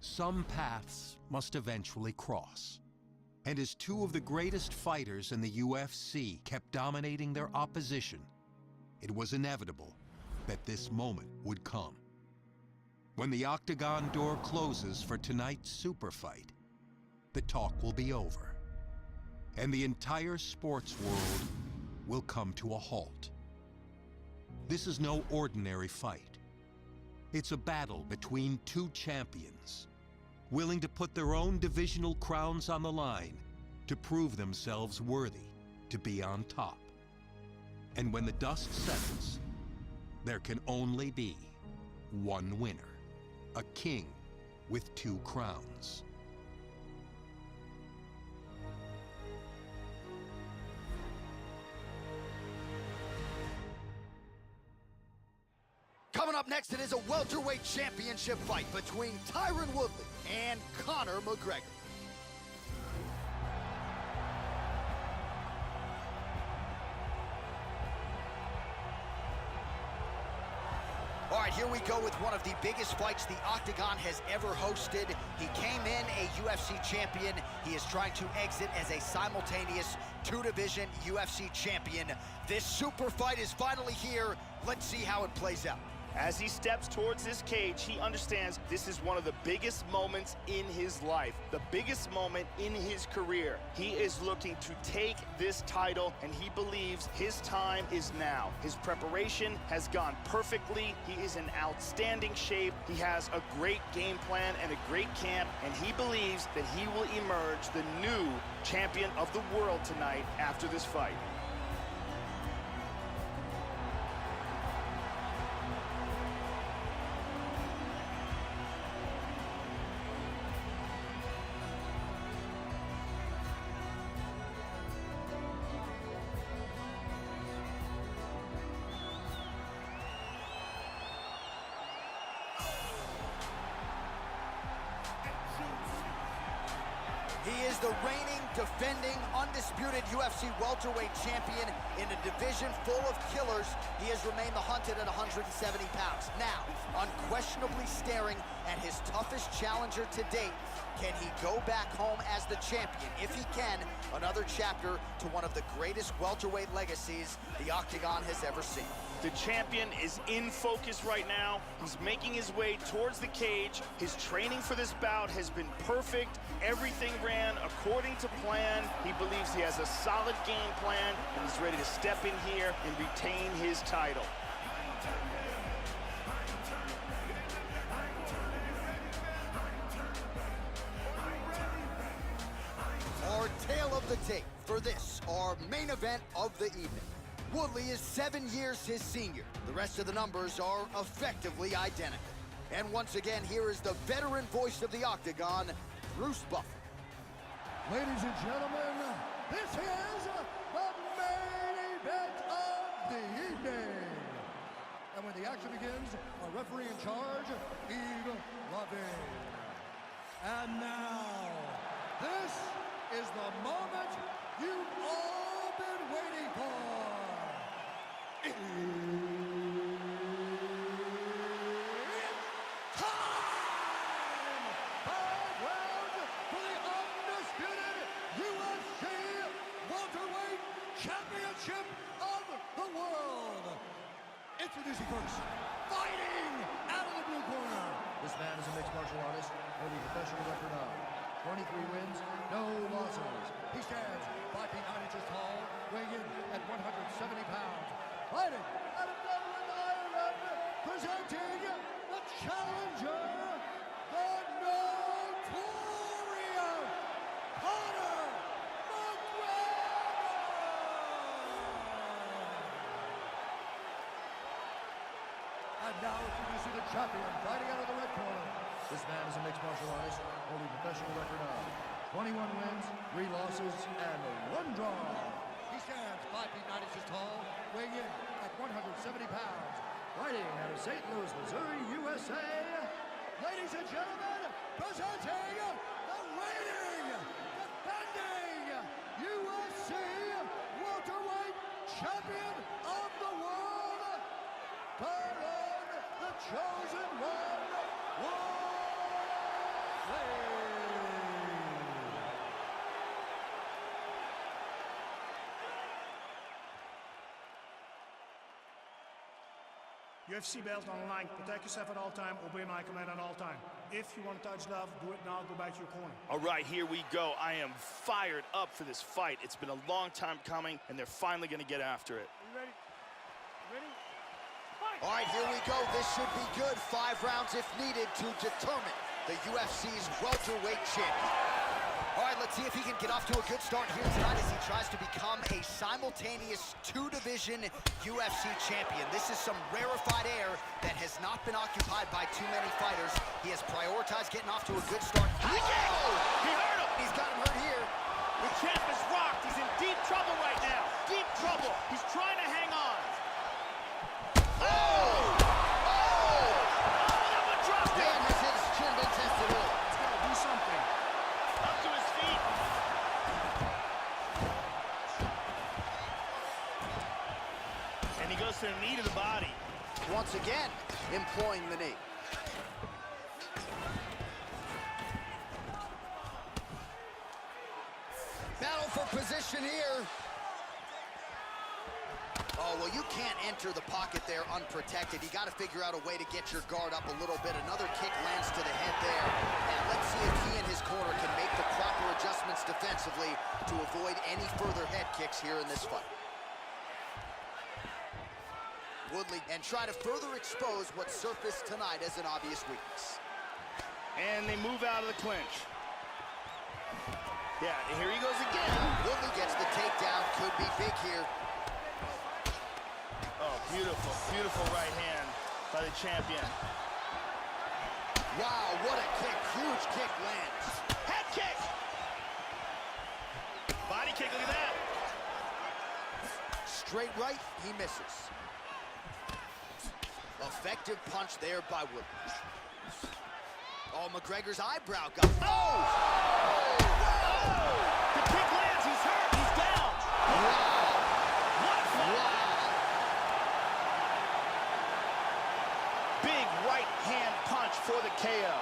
Some paths must eventually cross. And as two of the greatest fighters in the UFC kept dominating their opposition, it was inevitable that this moment would come. When the octagon door closes for tonight's super fight, the talk will be over, and the entire sports world will come to a halt. This is no ordinary fight. It's a battle between two champions, willing to put their own divisional crowns on the line to prove themselves worthy to be on top. And when the dust settles, there can only be one winner, a king with two crowns. Coming up next, it is a welterweight championship fight between Tyron Woodley and Conor McGregor. All right, here we go with one of the biggest fights the Octagon has ever hosted. He came in a UFC champion. He is trying to exit as a simultaneous two-division UFC champion. This super fight is finally here. Let's see how it plays out. As he steps towards this cage, he understands this is one of the biggest moments in his life, the biggest moment in his career. He is looking to take this title, and he believes his time is now. His preparation has gone perfectly. He is in outstanding shape. He has a great game plan and a great camp, and he believes that he will emerge the new champion of the world tonight after this fight. He is the reigning, defending, undisputed UFC welterweight champion in a division full of killers. He has remained the hunted at 170 pounds. Now, unquestionably staring at his toughest challenger to date. Can he go back home as the champion? If he can, another chapter to one of the greatest welterweight legacies the Octagon has ever seen. The champion is in focus right now. He's making his way towards the cage. His training for this bout has been perfect. Everything ran according to plan. He believes he has a solid game plan, and he's ready to step in here and retain his title. Our tale of the tape for this, our main event of the evening. Woodley is 7 years his senior. The rest of the numbers are effectively identical. And once again, here is the veteran voice of the Octagon, Bruce Buffer. Ladies and gentlemen, this is the main event of the evening. And when the action begins, our referee in charge, Yves Lavigne. And now, this is the moment you've all been waiting for. It's time! 5 rounds for the undisputed UFC welterweight championship of the world. Introducing first, fighting out of the blue corner. This man is a mixed martial artist, holding a professional record of 23 wins, no losses. He stands 5 feet 9 inches tall, weighing in at 170 pounds. Fighting out of Dublin, Ireland, presenting the challenger, the notorious Conor McGregor! And now introducing the champion, fighting out of the red corner. This man is a mixed martial artist, holding a professional record of 21 wins, 3 losses, and 1 draw. He stands 5 feet 9 inches tall, weighing in at 170 pounds. Fighting out of St. Louis, Missouri, USA. Ladies and gentlemen, presenting the reigning, defending UFC welterweight champion of the world, Tyron, the chosen one, Woodley! UFC belt on the line. Protect yourself at all time. Obey my command at all time. If you want to touch love, do it now. Go back to your corner. All right, here we go. I am fired up for this fight. It's been a long time coming, and they're finally going to get after it. You ready? Ready? All right, here we go. This should be good. 5 rounds if needed to determine the UFC's welterweight champion. All right, let's see if he can get off to a good start here tonight as he tries to become a simultaneous 2-division UFC champion. This is some rarefied air that has not been occupied by too many fighters. He has prioritized getting off to a good start. He hurt him! He's got him hurt here. The champ is rocked. He's in deep trouble right now. Deep trouble. He's trying to hang on. That one dropped him! Man, has his chin been tested early. It's got to do something. Up to his feet. And he goes to the knee to the body. Once again, employing the knee. Battle for position here. Oh, well, you can't enter the pocket there unprotected. You got to figure out a way to get your guard up a little bit. Another kick lands to the head there. And let's see if he and his corner can make the proper adjustments defensively to avoid any further head kicks here in this fight. Woodley, and try to further expose what surfaced tonight as an obvious weakness. And they move out of the clinch. Yeah, here he goes again. Woodley gets the takedown. Could be big here. Oh, beautiful, beautiful right hand by the champion. Wow, what a kick. Huge kick lands. Head kick! Body kick, look at that. Straight right, he misses. Effective punch there by Woodley. Oh, McGregor's eyebrow got... Oh! The kick lands, he's hurt, he's down. Wow! What a fight. Wow! Big right hand punch for the KO.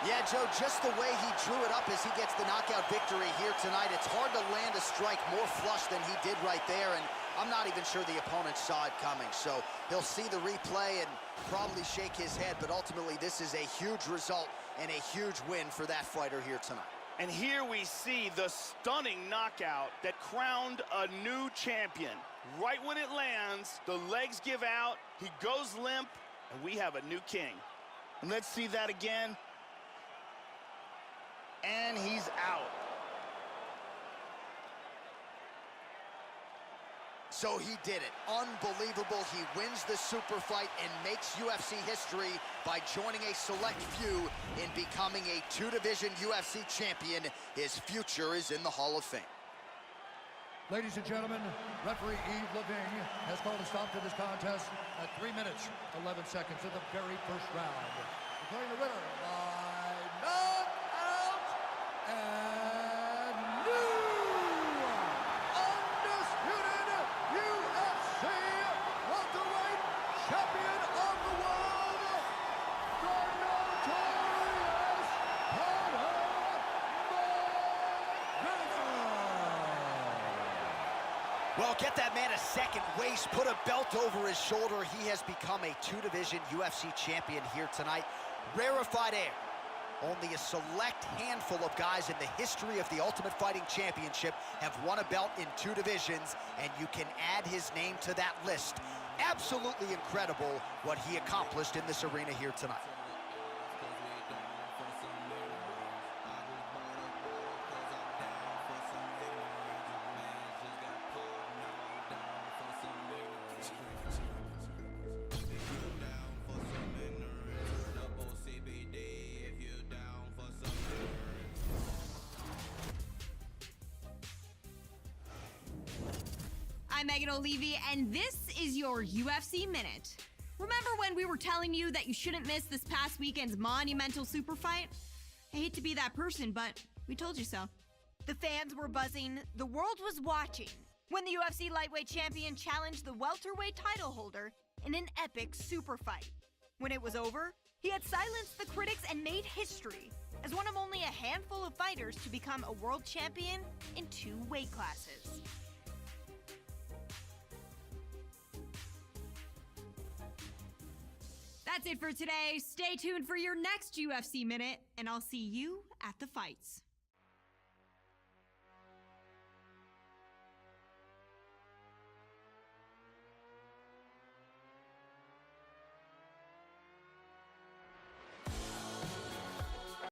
Yeah, Joe, just the way he drew it up as he gets the knockout victory here tonight, it's hard to land a strike more flush than he did right there, and I'm not even sure the opponent saw it coming, so he'll see the replay and probably shake his head, but ultimately this is a huge result and a huge win for that fighter here tonight. And here we see the stunning knockout that crowned a new champion. Right when it lands, the legs give out, he goes limp, and we have a new king. And let's see that again. And he's out. So he did it. Unbelievable. He wins the super fight and makes UFC history by joining a select few in becoming a 2-division UFC champion. His future is in the Hall of Fame. Ladies and gentlemen, referee Yves Lavigne has called a stop to this contest at 3 minutes, 11 seconds of the very first round. Declaring the winner by knockout and new undisputed UFC welterweight champion of the world, the notorious Conor McGregor. Well, get that man a second waist, put a belt over his shoulder. He has become a 2-division UFC champion here tonight. Rarefied air. Only a select handful of guys in the history of the Ultimate Fighting Championship have won a belt in 2 divisions, and you can add his name to that list. Absolutely incredible what he accomplished in this arena here tonight. I'm Megan O'Leary, and this is your UFC Minute. Remember when we were telling you that you shouldn't miss this past weekend's monumental super fight? I hate to be that person, but we told you so. The fans were buzzing, the world was watching, when the UFC lightweight champion challenged the welterweight title holder in an epic super fight. When it was over, He had silenced the critics and made history as one of only a handful of fighters to become a world champion in 2 weight classes. That's it for today. Stay tuned for your next UFC Minute, and I'll see you at the fights.